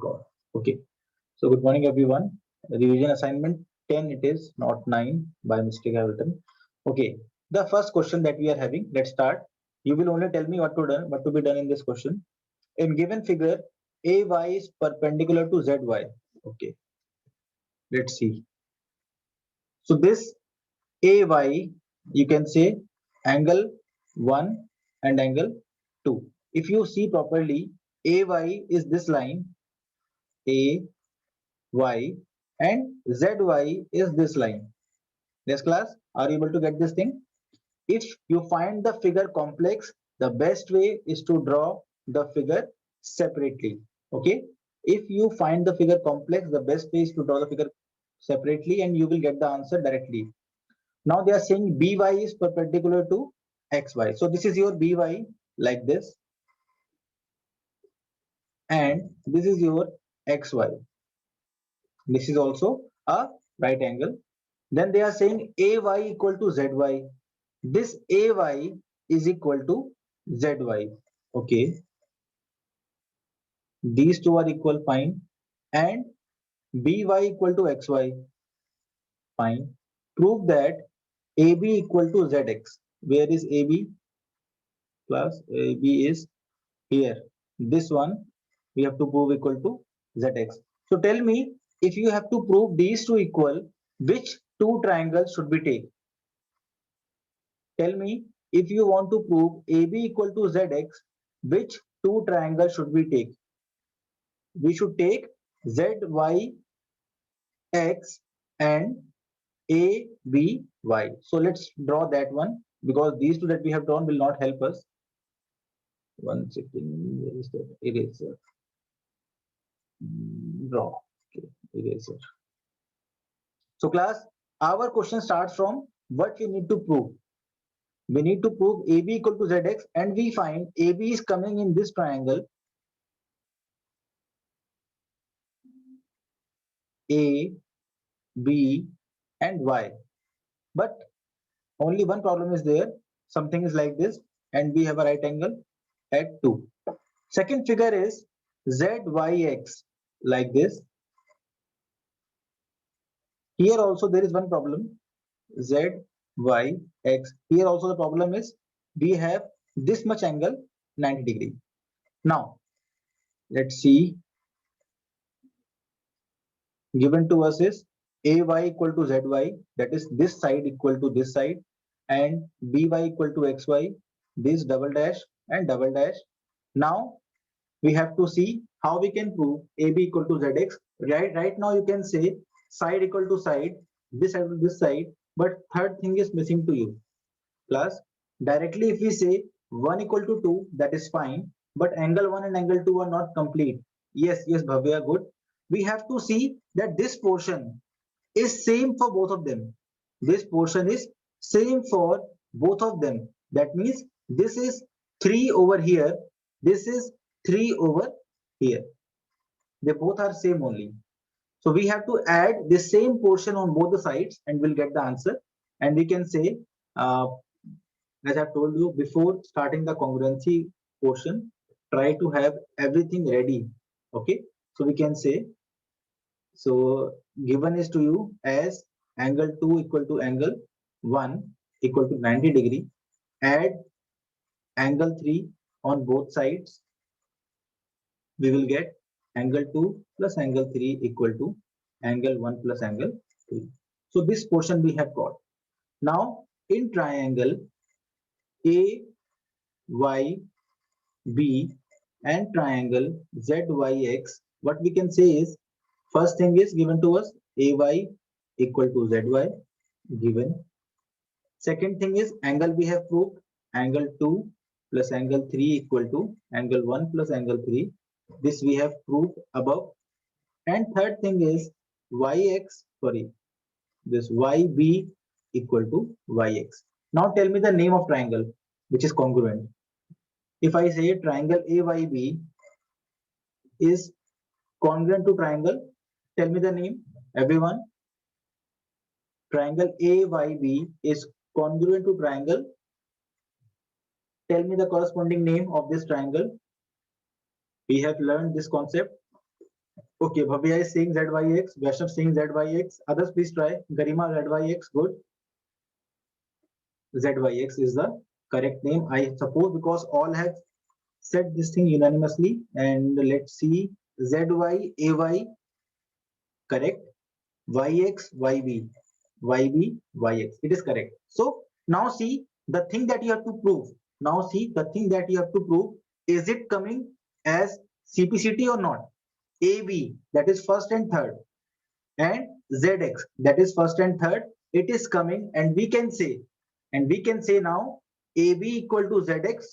God. Okay. So good morning, everyone. Revision assignment 10 it is, not 9 by mistake I have written. Okay. The first question that we are having, let's start. You will only tell me what to be done in this question. In given figure, AY is perpendicular to ZY. Okay. Let's see. So this AY, you can say angle 1 and angle 2. If you see properly, AY is this line, AY, and ZY is this line. Yes, class, are you able to get this thing? If you find the figure complex, the best way is to draw the figure separately. Okay. If you find the figure complex, the best way is to draw the figure separately and you will get the answer directly. Now they are saying BY is perpendicular to XY. So this is your BY like this. And this is your XY. This is also a right angle. Then they are saying AY equal to ZY. This AY is equal to ZY. Okay. These two are equal, fine. And BY equal to XY, fine. Prove that AB equal to ZX. Where is AB? Plus AB is here. This one we have to prove equal to ZX. So tell me, if you have to prove these two equal, which two triangles should we take? Tell me, if you want to prove AB equal to ZX, which two triangles should we take? We should take ZYX and ABY. So let's draw that one because these two that we have drawn will not help us. One second, where is that eraser? Draw. Okay, eraser. So class, our question starts from what we need to prove. We need to prove AB equal to ZX and we find AB is coming in this triangle A, B and Y. But only one problem is there. Something is like this and we have a right angle at 2. Second figure is ZYX like this. Here also there is one problem. ZYX. Here also the problem is we have this much angle 90 degree. Now let's see. Given to us is AY equal to ZY, that is this side equal to this side, and BY equal to XY, this double dash and double dash. Now we have to see how we can prove AB equal to ZX. Right now you can say side equal to side, this side to this side, but third thing is missing to you. Plus directly if we say 1 equal to 2, that is fine, but angle 1 and angle 2 are not complete. Yes, Bhavya, good. We have to see that this portion is same for both of them. This portion is same for both of them. That means this is 3 over here, this is 3 over here. They both are same only. So we have to add the same portion on both the sides and we'll get the answer. And we can say, as I've told you before starting the congruency portion, try to have everything ready. Okay. So we can say, so given is to you as angle 2 equal to angle 1 equal to 90 degree. Add angle 3 on both sides. We will get angle 2 plus angle 3 equal to angle 1 plus angle 3. So this portion we have got. Now in triangle AYB and triangle ZYX, what we can say is, first thing is given to us AY equal to ZY given. Second thing is angle we have proved, angle 2 plus angle 3 equal to angle 1 plus angle 3. This we have proved above. And third thing is this YB equal to YX. Now tell me the name of triangle which is congruent. If I say triangle AYB is congruent to triangle, tell me the name, everyone. Triangle AYB is congruent to triangle. Tell me the corresponding name of this triangle. We have learned this concept. Okay, Bhavya is saying ZYX, Vaishnav saying ZYX. Others please try. Garima ZYX, good. ZYX is the correct name, I suppose, because all have said this thing unanimously. And let's see, ZYAY, correct. YX, YB, YB, YX. It is correct. So now see the thing that you have to prove. Now see the thing that you have to prove. Is it coming as CPCT or not? AB, that is first and third, and ZX, that is first and third. It is coming, and we can say now AB equal to ZX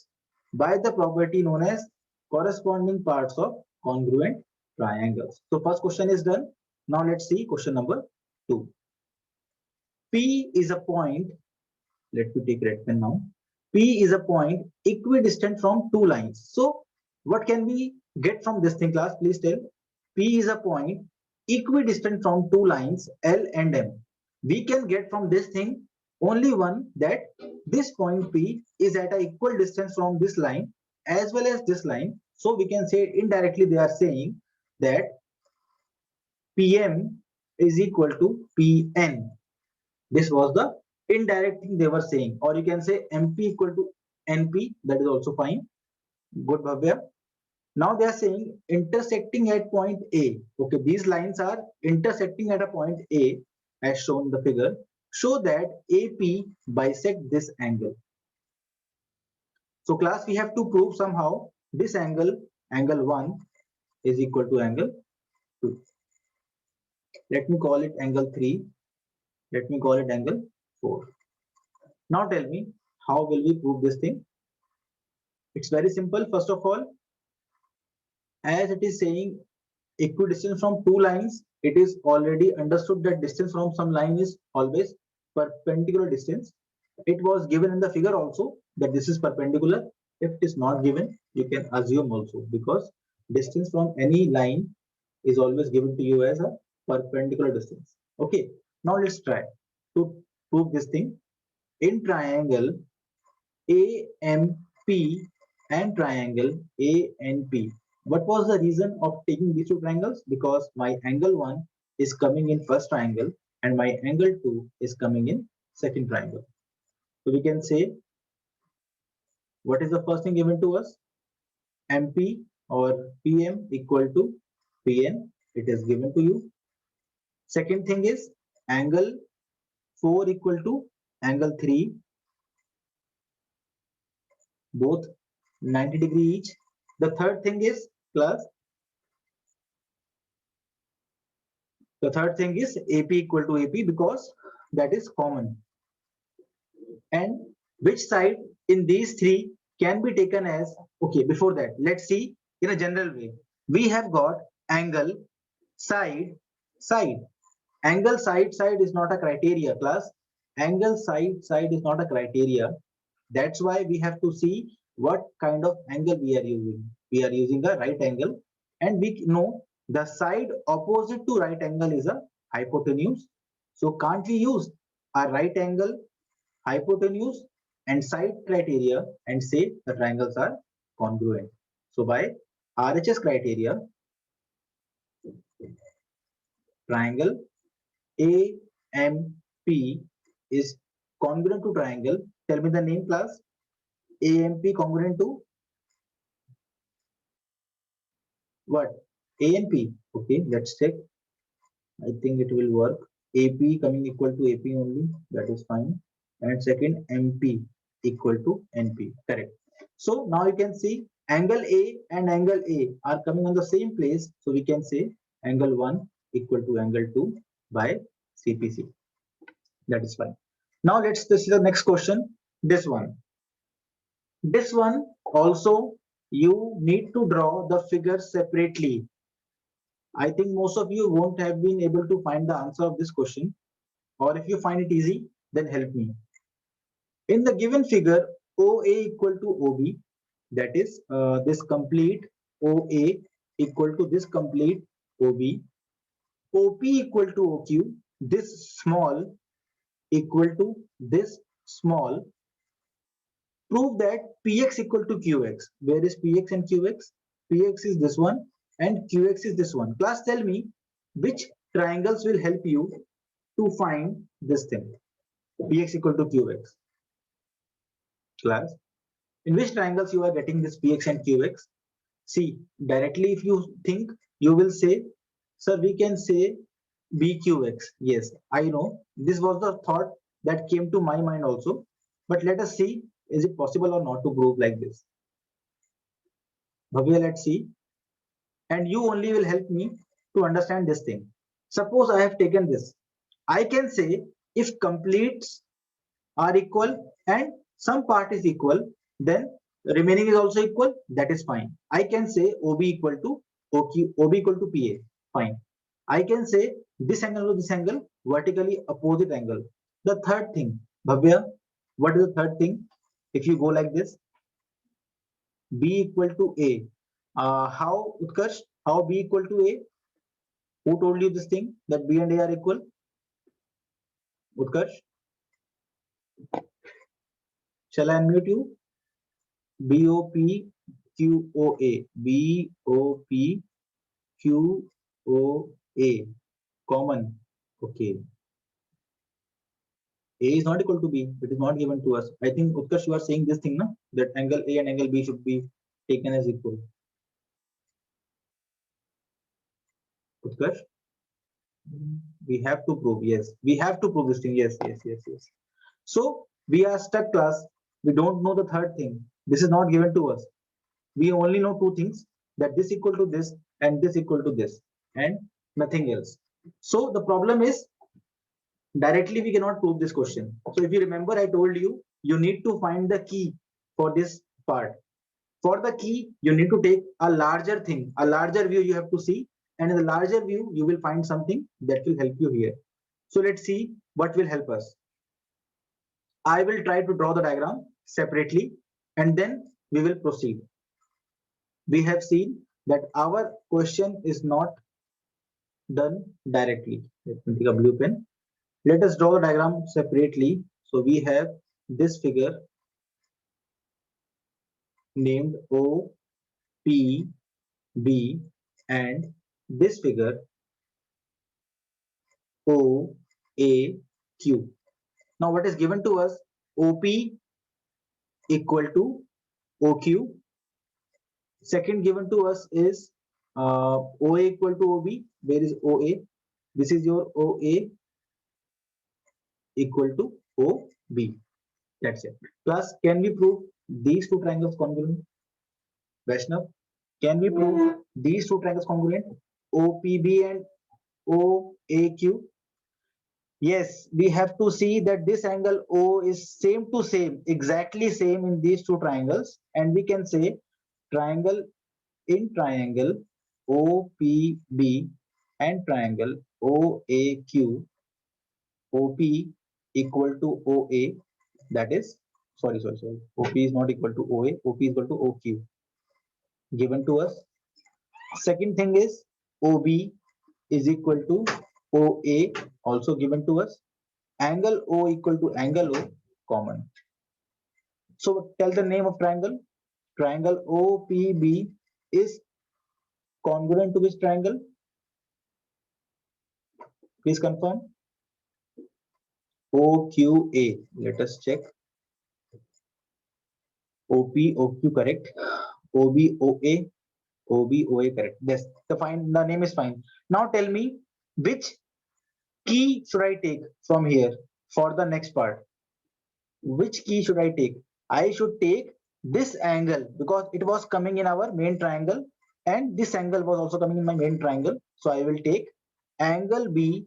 by the property known as corresponding parts of congruent triangles. So first question is done. Now let's see question number 2. P is a point, let me take red pen now. P is a point equidistant from two lines. So what can we get from this thing, class? Please tell. P is a point equidistant from two lines L and M. We can get from this thing only one, that this point P is at an equal distance from this line as well as this line. So we can say indirectly they are saying that PM is equal to PN. This was the indirect thing they were saying, or you can say MP equal to NP. That is also fine. Good, Bhavya. Now they are saying intersecting at point A. Okay, these lines are intersecting at a point A as shown in the figure. Show that AP bisect this angle. So class, we have to prove somehow this angle, angle 1 is equal to angle 2. Let me call it angle 3. Let me call it angle 4. Now tell me, how will we prove this thing? It's very simple. First of all, as it is saying equidistant from two lines, it is already understood that distance from some line is always perpendicular distance. It was given in the figure also that this is perpendicular. If it is not given, you can assume also, because distance from any line is always given to you as a perpendicular distance. Okay, now let's try to prove this thing. In triangle AMP and triangle ANP, what was the reason of taking these two triangles? Because my angle 1 is coming in first triangle and my angle 2 is coming in second triangle. So we can say, what is the first thing given to us? MP or PM equal to PN. It is given to you. Second thing is angle 4 equal to angle 3, both 90 degree each. The third thing is plus, the third thing is AP equal to AP, because that is common. And which side in these three can be taken as, okay, before that, let's see in a general way. We have got angle, side, side. Angle, side, side is not a criteria, class. Angle, side, side is not a criteria. That's why we have to see what kind of angle we are using. We are using a right angle, and we know the side opposite to right angle is a hypotenuse. So can't we use a right angle, hypotenuse, and side criteria and say the triangles are congruent? So by RHS criteria, triangle AMP is congruent to triangle. Tell me the name, class. AMP congruent to what? ANP. Okay, let's check. I think it will work. AP coming equal to AP only. That is fine. And second, MP equal to NP. Correct. So now you can see angle A and angle A are coming on the same place. So we can say angle 1 equal to angle 2 by CPC. That is fine. Now let's see the next question. This one. This one also you need to draw the figures separately. I think most of you won't have been able to find the answer of this question, or if you find it easy, then help me. In the given figure, OA equal to OB, that is this complete OA equal to this complete OB, OP equal to OQ, this small equal to this small. Prove that Px equal to Qx. Where is Px and Qx? Px is this one and QX is this one. Class, tell me which triangles will help you to find this thing, PX equal to QX. Class, in which triangles you are getting this PX and QX? See, directly if you think, you will say, sir, we can say BQX. Yes, I know. This was the thought that came to my mind also. But let us see, is it possible or not to prove like this? Bhavya, let's see. And you only will help me to understand this thing. Suppose I have taken this. I can say if completes are equal and some part is equal, then remaining is also equal, that is fine. I can say OB equal to OQ, OB equal to PA, fine. I can say this angle to this angle, vertically opposite angle. The third thing, Bhavya, what is the third thing? If you go like this, B equal to A. How, Utkarsh, how B equal to A? Who told you this thing, that B and A are equal? Utkarsh, shall I unmute you? BOPQOA. BOPQOA. Common. Okay. A is not equal to B. It is not given to us. I think, Utkarsh, you are saying this thing, no? That angle A and angle B should be taken as equal. Utkarsh, we have to prove. Yes, we have to prove this thing. Yes, yes, yes, yes. So we are stuck, class. We don't know the third thing. This is not given to us. We only know two things, that this equal to this and this equal to this and nothing else. So the problem is, directly we cannot prove this question. So if you remember, I told you, you need to find the key for this part. For the key, you need to take a larger thing, a larger view you have to see, and in the larger view you will find something that will help you here. So let's see what will help us. I will try to draw the diagram separately and then we will proceed. We have seen that our question is not done directly. Let me take a blue pen. Let us draw the diagram separately. So we have this figure named O, P, B, and this figure O, A, Q. Now what is given to us? OP equal to OQ. Second given to us is OA equal to OB. Where is OA? This is your OA equal to OB. That's it. Plus, can we prove these two triangles congruent? Vaishnav, can we prove these two triangles congruent? OPB and OAQ? Yes, we have to see that this angle O is same to same, exactly same in these two triangles. And we can say triangle in triangle OPB and triangle OAQ, OP equal to OA, that is, sorry, OP is not equal to OA, OP is equal to OQ, given to us. Second thing is OB is equal to OA, also given to us. Angle O equal to angle O, common. So tell the name of triangle. Triangle OPB is congruent to which triangle? Please confirm. OQA. Let us check. OQ correct. OBOA correct. Yes, the name is fine. Now tell me which key should I take from here for the next part? Which key should I take? I should take this angle because it was coming in our main triangle and this angle was also coming in my main triangle. So I will take angle B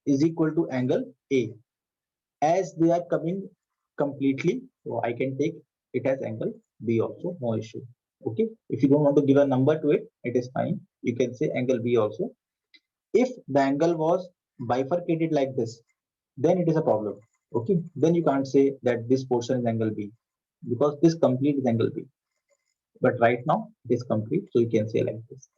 is equal to angle A. As they are coming completely, so I can take it as angle B also, no issue. Okay, if you don't want to give a number to it, it is fine. You can say angle B also. If the angle was bifurcated like this, then it is a problem. Okay, then you can't say that this portion is angle B because this complete is angle B. But right now it is complete, so you can say like this.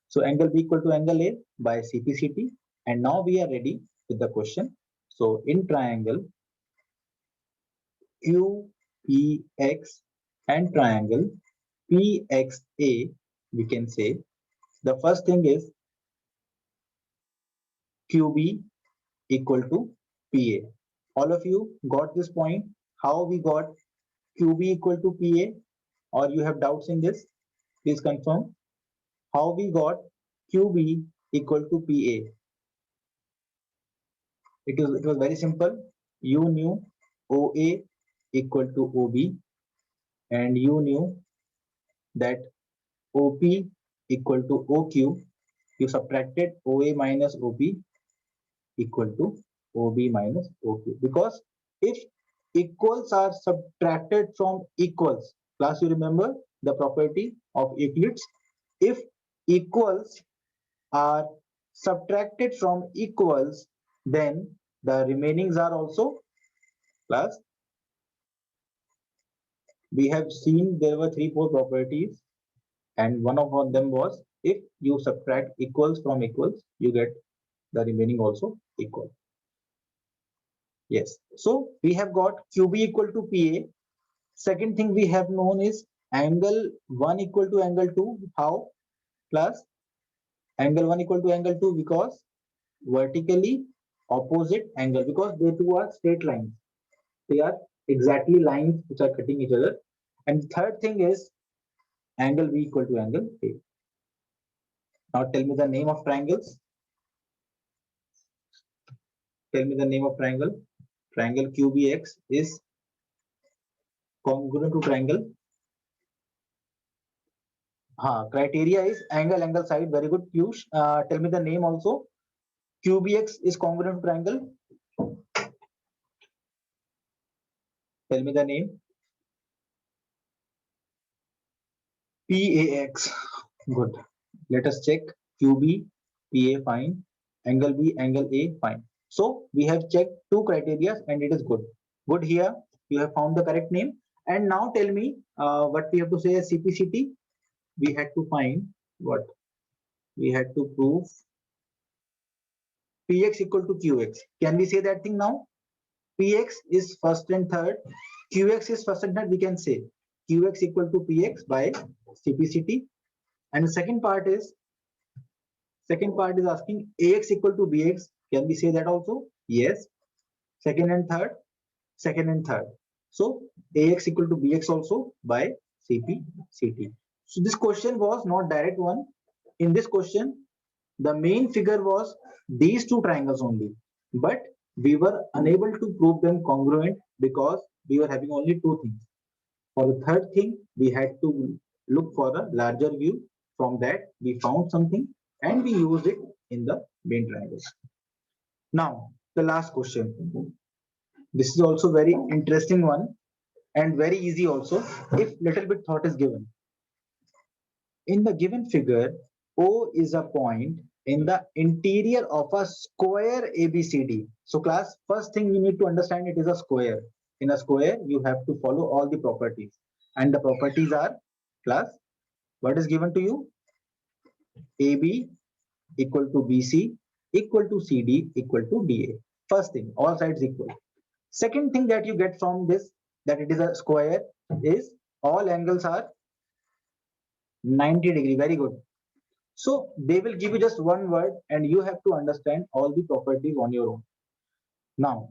So angle B equal to angle A by CPCT. And now we are ready with the question. So in triangle QPX and triangle PXA, we can say The first thing is QB equal to PA. All of you got this point? How we got QB equal to PA? Or you have doubts in this? Please confirm. How we got QB equal to PA? It was very simple. You knew OA equal to OB, and you knew that OP equal to OQ. You subtracted OA minus OP equal to OB minus OQ, because if equals are subtracted from equals, class, you remember the property of Euclid's, if equals are subtracted from equals, then the remainings are also, class, we have seen there were 3-4 properties, and one of them was if you subtract equals from equals, you get the remaining also equal. Yes, so we have got QB equal to PA. Second thing we have known is angle 1 equal to angle 2. How? Plus angle 1 equal to angle 2, because vertically opposite angle, because they two are straight lines. They are exactly lines which are cutting each other. And third thing is angle B equal to angle A. Now tell me the name of triangles. Tell me the name of triangle. Triangle QBX is congruent to triangle. Criteria is angle, side. Very good, Piyush. Tell me the name also. QBX is congruent to triangle. Tell me the name. PAX. Good. Let us check. QB, PA, fine. Angle B, angle A, fine. So we have checked 2 criteria and it is good. Good here. You have found the correct name. And now tell me what we have to say as CPCT. We had to find what? We had to prove Px equal to Qx. Can we say that thing now? Px is first and third. Qx is first and third. We can say Qx equal to Px by CPCT. And the second part is asking Ax equal to Bx. Can we say that also? Yes. Second and third. Second and third. So Ax equal to Bx also by CPCT. So this question was not direct one. In this question, the main figure was these 2 triangles only, but we were unable to prove them congruent because we were having only 2 things. For the third thing, we had to look for a larger view. From that, we found something and we used it in the main triangles. Now, the last question. This is also very interesting one and very easy also if little bit thought is given. In the given figure, O is a point in the interior of a square ABCD. So class, first thing you need to understand, it is a square. In a square, you have to follow all the properties. And the properties are, class, what is given to you? AB equal to BC equal to CD equal to DA. First thing, all sides equal. Second thing that you get from this, that it is a square, is all angles are 90 degree. Very good. So they will give you just one word and you have to understand all the properties on your own. Now,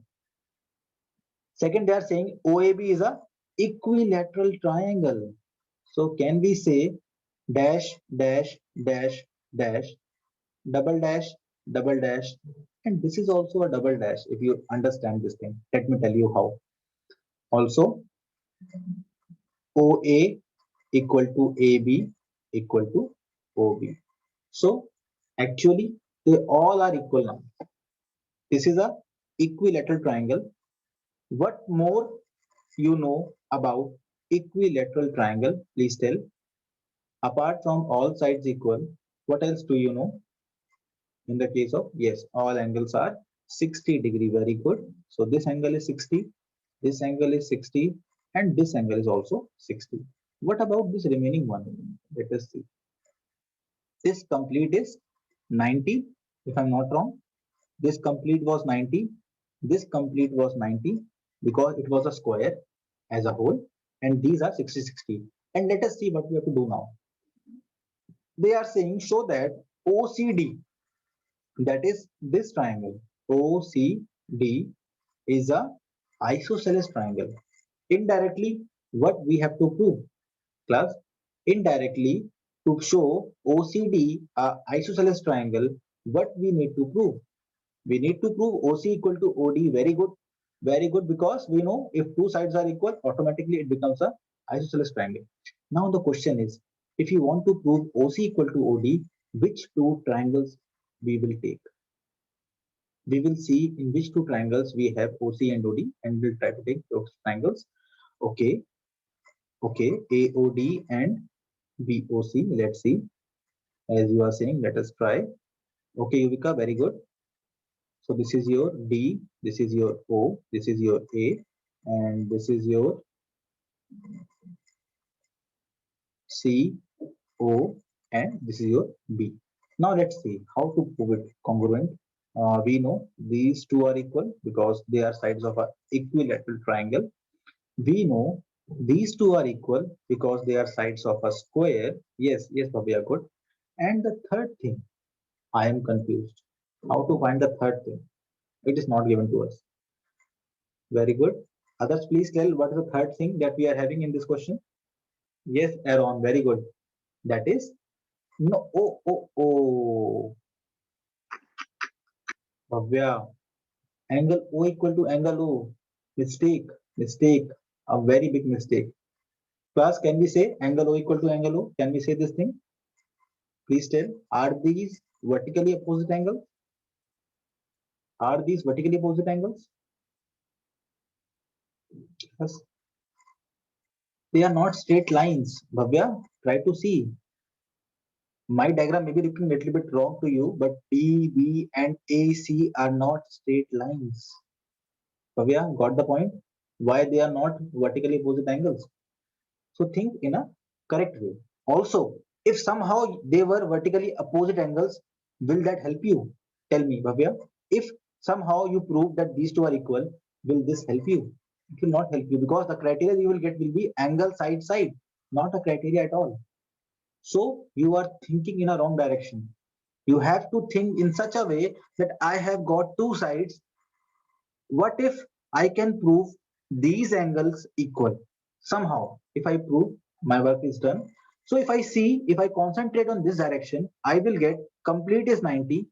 second, they are saying OAB is a equilateral triangle. So can we say dash, dash, dash, dash, double dash, double dash, and this is also a double dash if you understand this thing. Let me tell you how. Also, OA equal to AB equal to OB. So actually they all are equal now. This is a equilateral triangle. What more you know about equilateral triangle? Please tell. Apart from all sides equal, what else do you know? In the case of, yes, all angles are 60 degree. Very good. So this angle is 60, this angle is 60, and this angle is also 60. What about this remaining one? Let us see. This complete is 90, if I'm not wrong. This complete was 90. This complete was 90 because it was a square as a whole. And these are 60, 60. And let us see what we have to do now. they are saying show that OCD, that is this triangle, OCD is a isosceles triangle. Indirectly, what we have to prove, class? Indirectly, to show OCD a isosceles triangle, what we need to prove? We need to prove OC equal to OD. Very good, because we know if two sides are equal, automatically it becomes a isosceles triangle. Now the question is, if you want to prove OC equal to OD, which two triangles we will take? We will see in which two triangles we have OC and OD, and we'll try to take those triangles. Okay, okay, AOD and BOC. Let's see. As you are saying, let us try. Okay, Yuvika, very good. So this is your D, this is your O, this is your A, and this is your C, O, and this is your B. Now let's see how to prove it congruent. We know these two are equal because they are sides of an equilateral triangle. We know these two are equal because they are sides of a square. Yes, yes, we are good. And the third thing, I am confused. How to find the third thing? It is not given to us. Very good. Others, please tell what is the third thing that we are having in this question. Yes, Aaron, very good. That is no. Oh. Bhavya, angle O equal to angle O. Mistake. A very big mistake. Class, can we say angle O equal to angle O? Can we say this thing? Please tell. Are these vertically opposite angles? Are these vertically opposite angles? Yes. They are not straight lines. Bhavya, try to see. My diagram may be looking a little bit wrong to you, but D, B, and AC are not straight lines. Bhavya, got the point? Why they are not vertically opposite angles? So think in a correct way. Also, if somehow they were vertically opposite angles, will that help you? Tell me, Bhavya. If somehow you prove that these two are equal, will this help you? It will not help you because the criteria you will get will be angle side, not a criteria at all. So you are thinking in a wrong direction. You have to think in such a way that I have got two sides. What if I can prove these angles equal? Somehow, if I prove, my work is done. So if I concentrate on this direction, I will get complete is 90,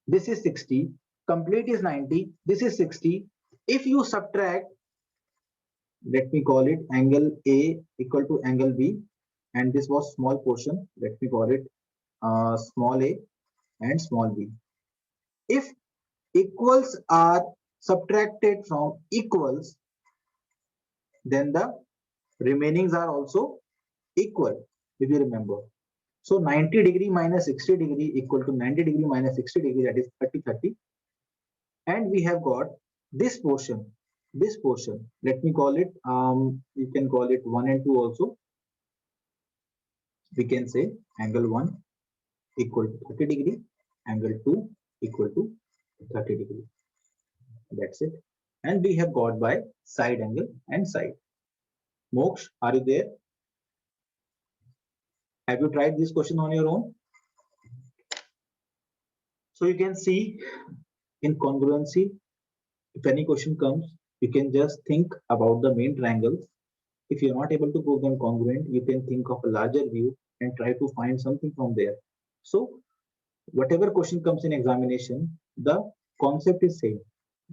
this is 60, complete is 90, this is 60. If you subtract, let me call it angle A equal to angle B, and this was small portion, let me call it small a and small b. If equals are subtracted from equals, then the remainings are also equal, if you remember. So 90 degree minus 60 degree equal to 90 degree minus 60 degree, that is 30. And we have got this portion. Let me call it, you can call it 1 and 2 also. We can say angle 1 equal to 30 degree, angle 2 equal to 30 degree. That's it. And we have got by side angle and side. Moksh, are you there? Have you tried this question on your own? So you can see in congruency, if any question comes, you can just think about the main triangles. If you're not able to prove them congruent, you can think of a larger view and try to find something from there. So whatever question comes in examination, the concept is same.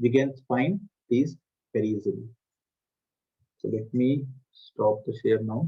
We can find these very easily. So let me stop the share now.